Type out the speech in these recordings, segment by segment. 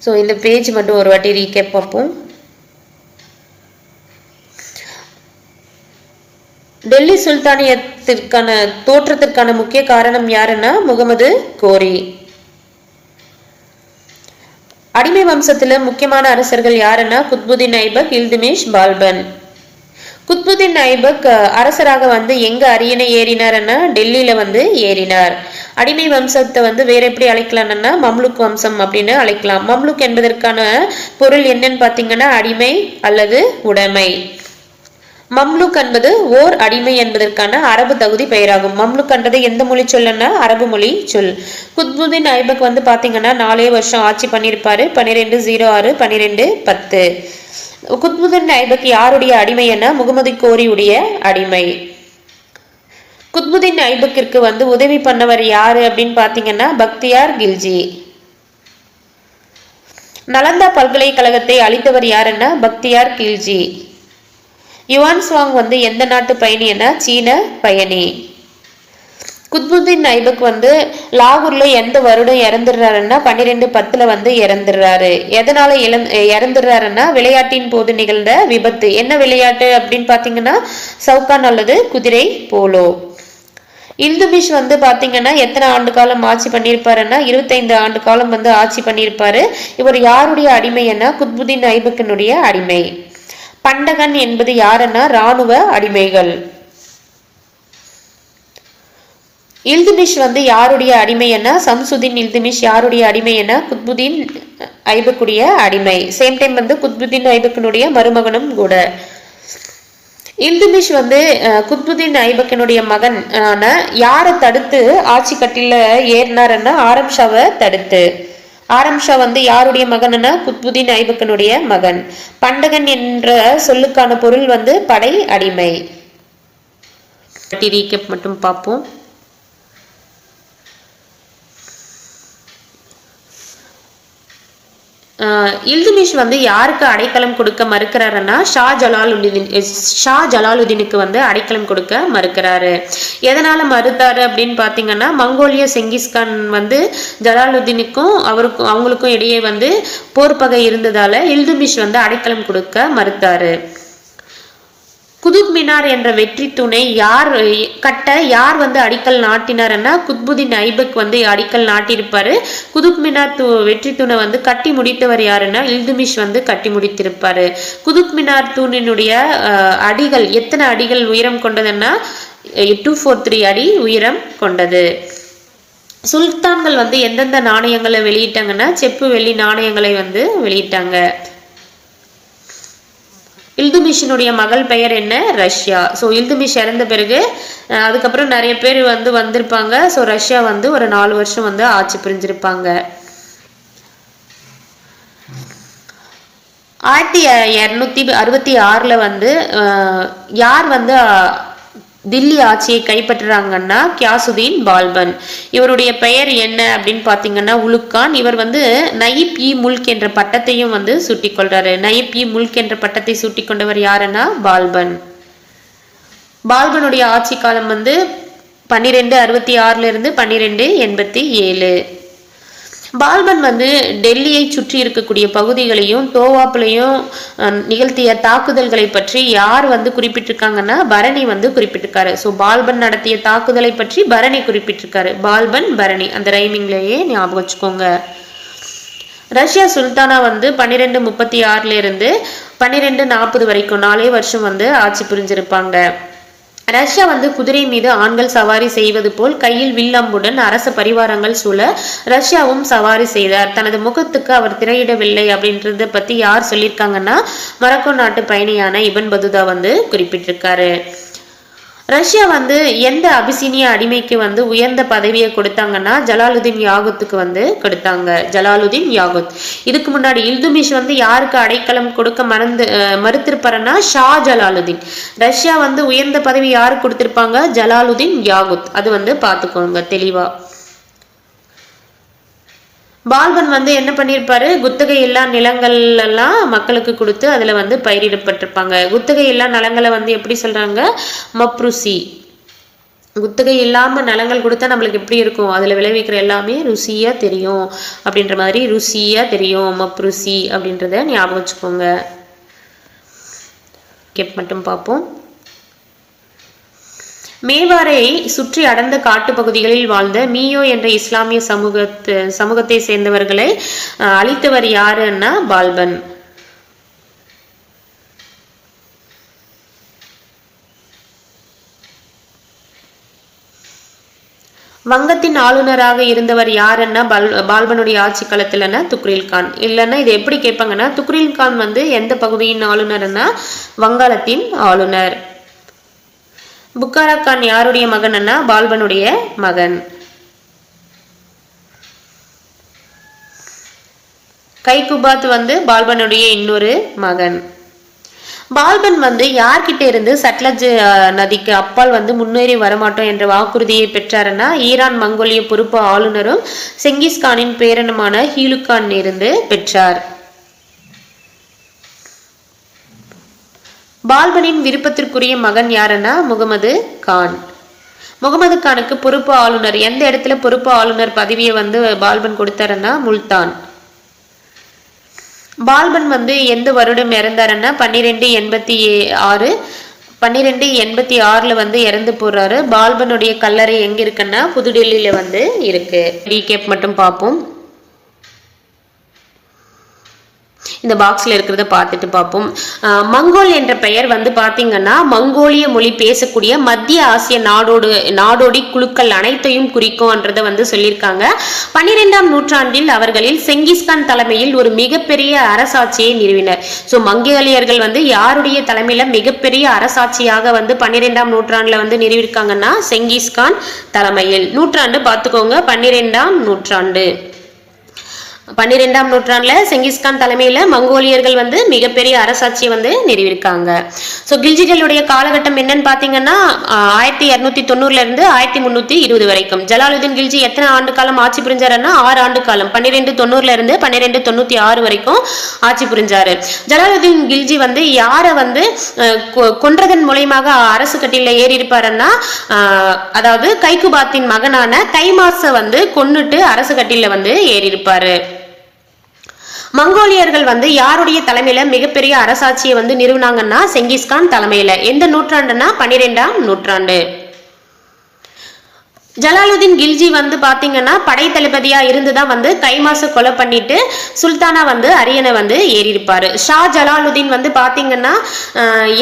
So இந்த page மட்டும் ஒரு வாட்டி ரீகேப் பார்ப்போம். டெல்லி சுல்தானியத்திற்கான தோற்றத்திற்கான முக்கிய காரணம் யாருன்னா முகமது கோரி. அடிமை வம்சத்துல முக்கியமான அரசர்கள் யாருன்னா குத்புதீன் ஐபக், இல்துமிஷ், பால்பன். குத்புதீன் ஐபக் அரசராக வந்து எங்க அரியணை ஏறினார்னா டெல்லியில வந்து ஏறினார். அடிமை வம்சத்தை வந்து வேற எப்படி அழைக்கலாம்னா மம்லுக் வம்சம் அப்படின்னு அழைக்கலாம். மம்லுக் என்பதற்கான பொருள் என்னன்னு பாத்தீங்கன்னா அடிமை அல்லது உடைமை. மம்லுக் என்பது ஓர் அடிமை என்பதற்கான அரபு தகுதி பெயராகும். மம்லுக் என்பது எந்த மொழி சொல்லுன்னா அரபு மொழி சொல். குத்புதீன் ஐபக் வந்து பாத்தீங்கன்னா 4 வருஷம் ஆட்சி பண்ணியிருப்பாரு. 12/0/12/10. குத்புதீன் ஐபக் யாருடைய அடிமைன்னா முகமது கோரியுடைய அடிமை. குத்புதீன் ஐபக்கிற்கு வந்து உதவி பண்ணவர் யாரு அப்படின்னு பாத்தீங்கன்னா பக்தியார் கில்ஜி. நலந்தா பல்கலைக்கழகத்தை அளித்தவர் யாருன்னா பக்தியார் கில்ஜி. யுவான் சுவாங் வந்து எந்த நாட்டு பயணின்னா சீன பயணி. குத்புதீன் ஐபக் வந்து லாகூர்ல எந்த வருடம் இறந்துடுறாருன்னா 12/10 வந்து இறந்துடுறாரு. எதனால இறந்துடுறாருன்னா விளையாட்டின் போது நிகழ்ந்த விபத்து. என்ன விளையாட்டு அப்படின்னு பாத்தீங்கன்னா சவுகான் அல்லது குதிரை போலோ. இல்துமிஷ் வந்து பாத்தீங்கன்னா எத்தனை ஆண்டு காலம் ஆட்சி பண்ணியிருப்பாருன்னா 25 ஆண்டு காலம் வந்து ஆட்சி பண்ணியிருப்பாரு. இவர் யாருடைய அடிமைன்னா குத்புதீன் ஐபக்கினுடைய அடிமை. பண்டகன் என்பது யாருன்னா இராணுவ அடிமைகள். இல்துமிஷ் வந்து யாருடைய அடிமைன்னா சம்சுதீன் இல்துமிஷ் யாருடைய அடிமைன்னா குத்புதீன் ஐபக்குடைய அடிமை. சேம் டைம் வந்து குத்புதீன் ஐபக்கினுடைய மருமகனும் கூட. இல்துமிஷ் வந்து குத்புதீன் ஐபக்கினுடைய மகன் யாரை தடுத்து ஆட்சி கட்டில ஏறினாருன்னா ஆரம் ஷாவை தடுத்து. ஆரம் ஷா வந்து யாருடைய மகன்னா குத்புதீன் ஐபக்கினுடைய மகன். பண்டகன் என்ற சொல்லுக்கான பொருள் வந்து படை அடிமை. ரீகேப் மட்டும் பார்ப்போம். இல்துமிஷ் வந்து யாருக்கு அடைக்கலம் கொடுக்க மறுக்கிறாருன்னா ஷா ஜலாலுதீனுக்கு வந்து அடைக்கலம் கொடுக்க மறுக்கிறாரு. எதனால மறுத்தாரு அப்படின்னு பாத்தீங்கன்னா மங்கோலிய செங்கிஸ்கான் வந்து ஜலாலுதீனுக்கும் அவங்களுக்கும் இடையே வந்து போர்ப்பகை இருந்ததால இல்துமிஷ் வந்து அடைக்கலம் கொடுக்க மறுத்தாரு. குதுப் மினார் என்ற வெற்றி தூணை யார் வந்து அடிக்கல் நாட்டினார்னா குத்புதீன் ஐபக் வந்து அடிக்கல் நாட்டியிருப்பாரு. குதுப் மினார் வெற்றி தூணை வந்து கட்டி முடித்தவர் யாருன்னா இல்துமிஷ் வந்து கட்டி முடித்திருப்பாரு. குதுப் மினார் தூணினுடைய அடிகள் எத்தனை அடிகள் உயரம் கொண்டதுன்னா 243 அடி உயரம் கொண்டது. சுல்தான்கள் வந்து எந்தெந்த நாணயங்களை வெளியிட்டாங்கன்னா செப்பு வெள்ளி நாணயங்களை வந்து வெளியிட்டாங்க. இல்துமிஷினுடைய மகள் பெயர் என்ன ரஷ்யா. ஸோ இல்துமிஷ் இறந்த பிறகு அதுக்கப்புறம் நிறைய பேர் வந்து வந்திருப்பாங்க. ஸோ ரஷ்யா வந்து ஒரு 4 வருஷம் வந்து ஆட்சி புரிஞ்சிருப்பாங்க. 1266 வந்து யார் வந்து தில்லி ஆட்சியை கைப்பற்றுறாங்கன்னா கியாசுதீன் பால்பன். இவருடைய பெயர் என்ன அப்படின்னு பாத்தீங்கன்னா உலுக்கான். இவர் வந்து நயிப் இ முல்க் என்ற பட்டத்தையும் வந்து சூட்டிக் கொள்றாரு. நயிப் இ முல்க் என்ற பட்டத்தை சூட்டிக் கொண்டவர் யாருன்னா பால்பன். பால்பனுடைய ஆட்சி காலம் வந்து 1266 இருந்து 1287. பால்பன் வந்து டெல்லியை சுற்றி இருக்கக்கூடிய பகுதிகளையும் தோவாப்புலையும் நிகழ்த்திய தாக்குதல்களை பற்றி யார் வந்து குறிப்பிட்டிருக்காங்கன்னா பரணி வந்து குறிப்பிட்டிருக்காரு. ஸோ பால்பன் நடத்திய தாக்குதலை பற்றி பரணி குறிப்பிட்டிருக்காரு. பால்பன் பரணி அந்த ரைமிங்லேயே ஞாபகம் வச்சுக்கோங்க. ரஷ்யா சுல்தானா வந்து 1236 இருந்து 1240 வரைக்கும் 4 வருஷம் வந்து ஆட்சி புரிஞ்சிருப்பாங்க. ரஷ்யா வந்து குதிரை மீது ஆண்கள் சவாரி செய்வது போல் கையில் வில்லம்புடன் அரச பரிவாரங்கள் சூழ ரஷ்யாவும் சவாரி செய்தார். தனது முகத்துக்கு அவர் திரையிடவில்லை அப்படின்றத பத்தி யார் சொல்லியிருக்காங்கன்னா மொரோக்கோ நாட்டு பயணியான இபன் பதுதா வந்து குறிப்பிட்டிருக்காரு. ரஷ்யா வந்து எந்த அபிசீனிய அடிமைக்கு வந்து உயர்ந்த பதவியை கொடுத்தாங்கன்னா ஜலாலுதீன் யாகுத்துக்கு வந்து கொடுத்தாங்க. ஜலாலுதீன் யாகுத். இதுக்கு முன்னாடி இல்துமிஷ் வந்து யாருக்கு அடைக்கலம் கொடுக்க மறுத்திருப்பாருன்னா ஷா ஜலாலுதீன். ரஷ்யா வந்து உயர்ந்த பதவி யாருக்கு கொடுத்திருப்பாங்க ஜலாலுதீன் யாகுத். அது வந்து பார்த்துக்கோங்க தெளிவா. பால்பன் வந்து என்ன பண்ணியிருப்பாரு குத்தகை இல்லா நிலங்கள் எல்லாம் மக்களுக்கு கொடுத்து அதுல வந்து பயிரிடப்பட்டிருப்பாங்க. குத்தகை இல்லா நிலங்களை வந்து எப்படி சொல்றாங்க மப்ருசி. குத்தகை இல்லாமல் நிலங்கள் கொடுத்தா நம்மளுக்கு எப்படி இருக்கும், அதில் விளைவிக்கிற எல்லாமே ருசியாக தெரியும் அப்படின்ற மாதிரி ருசியாக தெரியும், மப்ருசி அப்படின்றத ஞாபகம் வச்சுக்கோங்க. மட்டும் பார்ப்போம். மேவாரை சுற்றி அடர்ந்த காட்டு பகுதிகளில் வாழ்ந்த மீயோ என்ற இஸ்லாமிய சமூகத்தை சேர்ந்தவர்களை அழித்தவர் யாருன்னா பால்பன். வங்கத்தின் ஆளுநராக இருந்தவர் யாருன்னா பால்பனுடைய ஆட்சி காலத்துலன்னா துக்ரில் கான். இல்லைன்னா இது எப்படி கேட்பாங்கன்னா, துக்ரில் கான் வந்து எந்த பகுதியின் ஆளுநர்னா வங்காளத்தின் ஆளுநர். புக்காரா கான் யாருடைய மகன்னா பால்பனுடைய மகன். கைகுபாத் வந்து பால்பனுடைய இன்னொரு மகன். பால்பன் வந்து யார்கிட்ட இருந்து சட்லஜ் நதிக்கு அப்பால் வந்து முன்னேறி வரமாட்டோம் என்ற வாக்குறுதியை பெற்றாருன்னா ஈரான் மங்கோலிய பொறுப்பு ஆளுநரும் செங்கிஸ்கானின் பேரனுமான ஹீலுகான் இருந்து பெற்றார். பால்பனின் விருப்பத்திற்குரிய மகன் யாருன்னா முகமது கான். முகமது கானுக்கு பொறுப்பு ஆளுநர் எந்த இடத்துல பொறுப்பு ஆளுநர் பதவியை வந்து பால்பன் கொடுத்தாருன்னா முல்தான். பால்பன் வந்து எந்த வருடம் இறந்தாருன்னா 1286 வந்து இறந்து போறாரு. பால்பனுடைய கல்லறை எங்க இருக்குன்னா புதுடெல்லியில வந்து இருக்கு. ரீகேப் மட்டும் பார்ப்போம். இந்த பாக்ஸ்ல இருக்கிறத பார்த்துட்டு பார்ப்போம். மங்கோல் என்ற பெயர் வந்து பாத்தீங்கன்னா மங்கோலிய மொழி பேசக்கூடிய மத்திய ஆசிய நாடோடி குழுக்கள் அனைத்தையும் குறிக்கும்ன்றத வந்து சொல்லியிருக்காங்க. 12ஆம் நூற்றாண்டில் அவர்களில் செங்கிஸ்கான் தலைமையில் ஒரு மிகப்பெரிய அரசாட்சியை நிறுவினர். ஸோ மங்கோலியர்கள் வந்து யாருடைய தலைமையில மிகப்பெரிய அரசாட்சியாக வந்து 12ஆம் நூற்றாண்டுல வந்து நிறுவிருக்காங்கன்னா செங்கிஸ்கான் தலைமையில். நூற்றாண்டு பார்த்துக்கோங்க, 12ஆம் நூற்றாண்டு. 12ஆம் நூற்றாண்டுல செங்கிஸ்கான் தலைமையில மங்கோலியர்கள் வந்து மிகப்பெரிய அரசாட்சியை வந்து நிறுவிருக்காங்க. ஸோ கில்ஜிகளுடைய காலகட்டம் என்னன்னு பாத்தீங்கன்னா 1290 இருந்து 1320 வரைக்கும். ஜலாலுதீன் கில்ஜி எத்தனை ஆண்டு காலம் ஆட்சி புரிஞ்சாருன்னா 6 ஆண்டு காலம். 1290 இருந்து 1296 வரைக்கும் ஆட்சி புரிஞ்சாரு. ஜலாலுதீன் கில்ஜி வந்து யாரை வந்து கொன்றதன் மூலயமாக அரசு கட்டில ஏறி இருப்பாருன்னா அதாவது கைகுபாத்தின் மகனான கைமாச வந்து கொன்னுட்டு அரசு கட்டில வந்து ஏறி இருப்பாரு. மங்கோலியர்கள் வந்து யாருடைய தலைமையில மிகப்பெரிய அரசாட்சியை வந்து நிறுவனாங்கன்னா செங்கிஸ்கான் தலைமையில. எந்த நூற்றாண்டுன்னா 12ஆம் நூற்றாண்டு. ஜலாலுதீன் கில்ஜி வந்து பாத்தீங்கன்னா படை தளபதியா இருந்துதான் வந்து கைமாச கொலை பண்ணிட்டு சுல்தானா வந்து அரியணை வந்து ஏறி இருப்பாரு. ஷா ஜலாலுதீன் வந்து பாத்தீங்கன்னா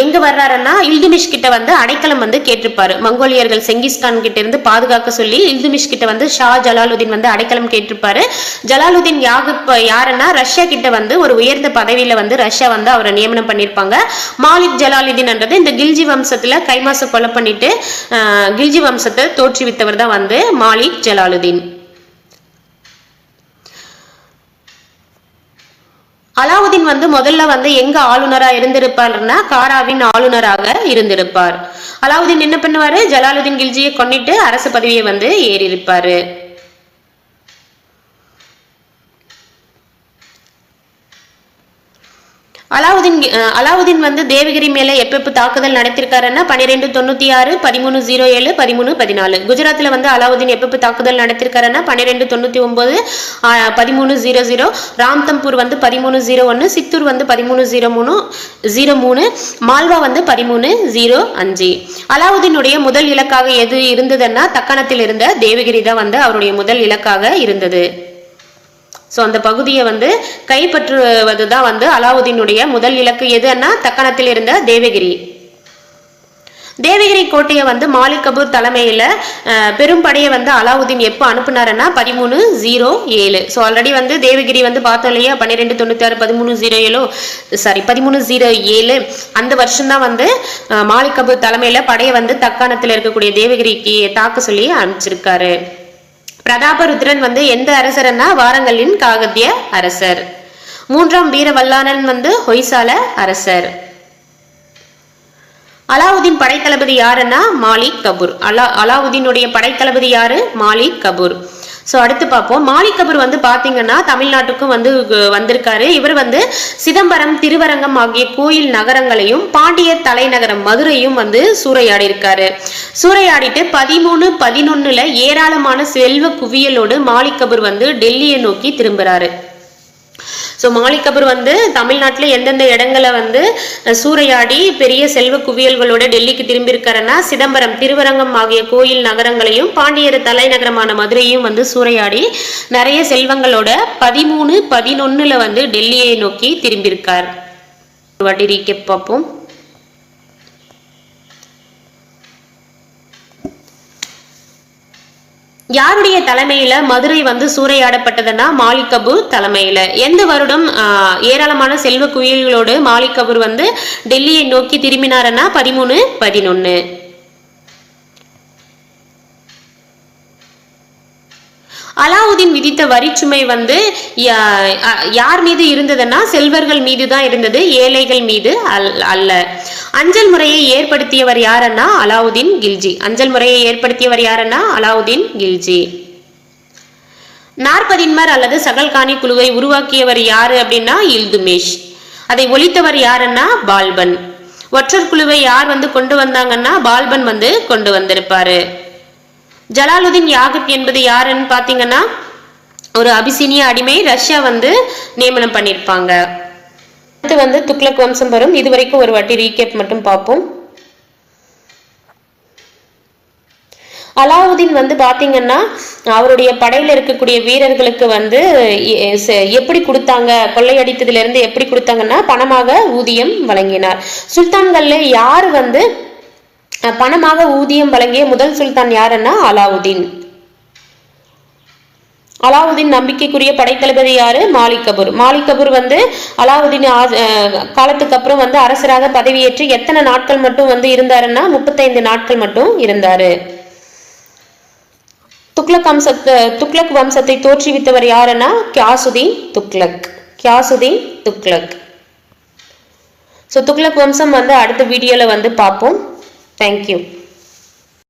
எங்க வர்றாருன்னா இல்துமிஷ் கிட்ட வந்து அடைக்கலம் வந்து கேட்டிருப்பாரு. மங்கோலியர்கள் செங்கிஸ்கான் கிட்ட இருந்து பாதுகாக்க சொல்லி இல்துமிஷ் கிட்ட வந்து ஷா ஜலாலுதீன் வந்து அடைக்கலம் கேட்டிருப்பாரு. ஜலாலுதீன் யாருன்னா ரஷ்யா கிட்ட வந்து ஒரு உயர்ந்த பதவியில வந்து ரஷ்யா வந்து அவரை நியமனம் பண்ணிருப்பாங்க. மாலிக் ஜலாலுதீன் என்றது இந்த கில்ஜி வம்சத்துல கைமாச கொலை பண்ணிட்டு கில்ஜி வம்சத்தை தோற்றுவித்தவர் தான் வந்து மாலிக் ஜலாலுதீன். அலாவுதீன் வந்து முதல்ல வந்து எங்க ஆளுநரா இருந்திருப்பார்னா காராவின் ஆளுநராக இருந்திருப்பார். அலாவுதீன் என்ன பண்ணுவாரு, ஜலாலுதீன் கில்ஜியை கொன்னிட்டு அரசு பதவியை வந்து ஏறி இருப்பாரு. அலாவுதீன் வந்து தேவகிரி மேல எப்ப தாக்குதல் நடத்திருக்காருன்னா 1296, 1307, 1314. குஜராத்ல வந்து அலாவுதீன் எப்ப தாக்குதல் நடத்திருக்காருன்னா 1299, 1300. ராம்தம்பூர் வந்து 1301, சித்தூர் வந்து 1303, மால்வா வந்து 1305. அலாவுதீனுடைய முதல் இலக்காக எது இருந்ததுன்னா தக்காணத்தில் இருந்த தேவகிரி தான் வந்து அவருடைய முதல் இலக்காக இருந்தது. ஸோ அந்த பகுதியை வந்து கைப்பற்றுவதுதான் வந்து அலாவுதீனுடைய முதல் இலக்கு. எதுன்னா தக்காணத்தில் இருந்த தேவகிரி. தேவகிரி கோட்டையை வந்து மாலிக் கபூர் தலைமையில பெரும் படையை வந்து அலாவுதீன் எப்போ அனுப்புனாருன்னா 1307. ஸோ ஆல்ரெடி வந்து தேவகிரி வந்து பார்த்தோம் இல்லையா 1296, 1307 அந்த வருஷம்தான் வந்து மாலிக் கபூர் தலைமையில படையை வந்து தக்காணத்தில் இருக்கக்கூடிய தேவகிரிக்கு தாக்க சொல்லி அனுப்பிச்சிருக்காரு. பிரதாபருத்ரன் வந்து எந்த அரசர்னா வாரங்கலின் காகத்திய அரசர். 3ஆம் வீரவல்லாளன் வந்து ஹொய்சால அரசர். அலாவுதீன் படைத்தளபதி யாருன்னா மாலிக் கபூர். அலாவுதீனுடைய படைத்தளபதி யாரு, மாலிக் கபூர். ஸோ அடுத்து பார்ப்போம். மாலிக் கபூர் வந்து பார்த்தீங்கன்னா தமிழ்நாட்டுக்கும் வந்து வந்திருக்காரு. இவர் வந்து சிதம்பரம், திருவரங்கம் ஆகிய கோயில் நகரங்களையும் பாண்டிய தலைநகரம் மதுரையும் வந்து சூறையாடி இருக்காரு. சூறையாடிட்டு 13-11 ஏராளமான செல்வ குவியலோடு மாலிக் கபூர் வந்து டெல்லியை நோக்கி திரும்புறாரு. ஸோ மாலிக் கபூர் வந்து தமிழ்நாட்டில் எந்தெந்த இடங்களை வந்து சூறையாடி பெரிய செல்வ குவியல்களோட டெல்லிக்கு திரும்பி இருக்காருன்னா சிதம்பரம், திருவரங்கம் ஆகிய கோயில் நகரங்களையும் பாண்டியர் தலைநகரமான மதுரையும் வந்து சூறையாடி நிறைய செல்வங்களோட 13-11 வந்து டெல்லியை நோக்கி திரும்பியிருக்கார். ஒரு வாட்டி ரீகேப் பார்ப்போம். யாருடைய தலைமையில மதுரை வந்து சூறையாடப்பட்டதுன்னா மாலிக் கபூர் தலைமையில. எந்த வருடம் ஏராளமான செல்வ குவியல்களோடு மாலிக் கபூர் வந்து டெல்லியை நோக்கி திரும்பினாருன்னா 13-11. அலாவுதீன் விதித்த வரிச்சுமை வந்து யார் மீது இருந்ததுன்னா செல்வர்கள் மீது தான் இருந்தது, ஏழைகள் மீது அல்ல. அஞ்சல் முறையை ஏற்படுத்தியவர் யாருன்னா அலாவுதீன் கில்ஜி. அஞ்சல் முறையை ஏற்படுத்தியவர் யாருன்னா அலாவுதீன் கில்ஜி. நாற்பதின்மர் அல்லது சகல்கானி குழுவை உருவாக்கியவர் யாரு அப்படின்னா இல்துமிஷ். அதை ஒழித்தவர் யாருன்னா பால்பன். ஒற்றர் குழுவை யார் வந்து கொண்டு வந்தாங்கன்னா பால்பன் வந்து கொண்டு வந்திருப்பாரு. ஜலாலுதீன் யாகுப் என்பது யாருன்னு பாத்தீங்கன்னா ஒரு அபிசீனிய அடிமை, ரஷ்யா வந்து நியமனம் பண்ணிருப்பாங்க. அடுத்து வந்து துக்ளக் வம்சம் வரும். இதுவரைக்கும் ஒரு வாட்டி ரீகேப் மட்டும் பார்ப்போம். அலாவுதீன் வந்து பாத்தீங்கன்னா அவருடைய படையில இருக்கக்கூடிய வீரர்களுக்கு வந்து எப்படி கொடுத்தாங்க, கொள்ளையடித்ததுல இருந்து எப்படி கொடுத்தாங்கன்னா பணமாக ஊதியம் வழங்கினார். சுல்தான்கள்ல யாரு வந்து பணமாக ஊதியம் வழங்கிய முதல் சுல்தான் யாருன்னா அலாவுதீன். அலாவுதீன் நம்பிக்கைக்குரிய படைத்தளபதி யாரு மாலிக் கபூர். மாலிக் கபூர் வந்து அலாவுதீன் காலத்துக்கு அப்புறம் வந்து அரசராக பதவியேற்று எத்தனை நாட்கள் மட்டும் வந்து இருந்தாருன்னா 35 நாட்கள் மட்டும் இருந்தாரு. துக்ளக் வம்சத்தை தோற்றுவித்தவர் யாருன்னா கியாசுதீன் துக்ளக். கியாசுதீன் துக்ளக். ஸோ துக்ளக் வம்சம் வந்து அடுத்த வீடியோல வந்து பார்ப்போம். Thank you.